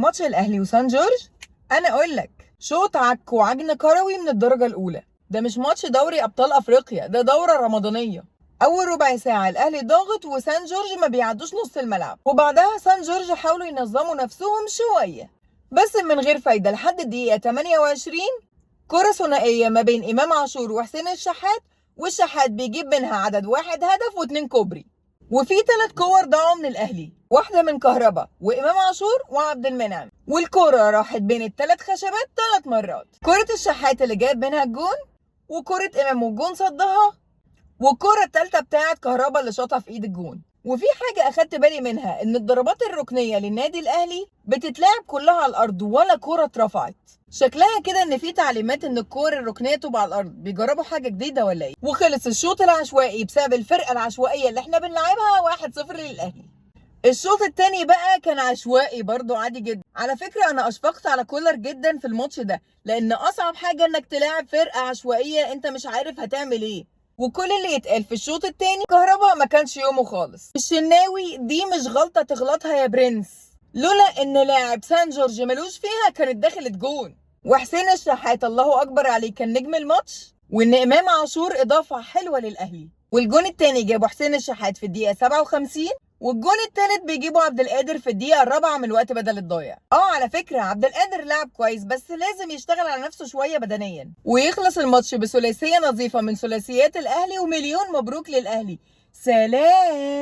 ماتش الاهلي وسان جورج، انا اقول لك شوط عك وعجن كروي من الدرجه الاولى. ده مش ماتش دوري ابطال افريقيا، ده دوره رمضانيه. اول ربع ساعه الاهلي ضاغط وسان جورج ما بيعدوش نص الملعب، وبعدها سان جورج حاولوا ينظموا نفسهم شويه بس من غير فايده لحد الدقيقه 28. كره ثنائيه ما بين امام عاشور وحسين الشحات، والشحات بيجيب منها عدد واحد هدف واتنين كوبري. وفي 3 كور ضاعوا من الاهلي، واحده من كهربا وامام عاشور وعبد المنعم، والكره راحت بين ال3 خشبات 3 مرات. كره الشحات اللي جاب منها الجون، وكره امام والجون صدها، والكره الثالثه بتاعه كهربا اللي شاطها في ايد الجون. وفي حاجه اخدت بالي منها، ان الضربات الركنيه للنادي الاهلي بتتلعب كلها على الارض ولا كره اترفعت. شكلها كده ان في تعليمات ان الكور الركنيه تبقى على الارض، بيجربوا حاجه جديده ولا ايه؟ وخلص الشوط العشوائي بسبب الفرقه العشوائيه اللي احنا بنلعبها 1-0 للاهلي. الشوط التاني بقى كان عشوائي برضو عادي جدا. على فكرة انا اشفقت على كولر جدا في الماتش ده، لان اصعب حاجة انك تلاعب فرقة عشوائية انت مش عارف هتعمل ايه. وكل اللي يتقال في الشوط التاني، كهربا ما كانش يومه خالص. الشناوي دي مش غلطة تغلطها يا برنس، لولا ان لاعب سان جورج ملوش فيها كانت دخلت جون. وحسين الشحات الله اكبر عليه كان نجم الماتش، وان امام عاشور اضافة حلوة للاهلي. والجون التاني جابه حسين الشحات في الدقيقة 57، والجون التالت بيجيبه عبد القادر في الدقيقة الرابعة من الوقت بدل الضايع. على فكرة عبد القادر لعب كويس، بس لازم يشتغل على نفسه شوية بدنيا. ويخلص الماتش بثلاثية نظيفة من ثلاثيات الأهلي، ومليون مبروك للأهلي. سلام.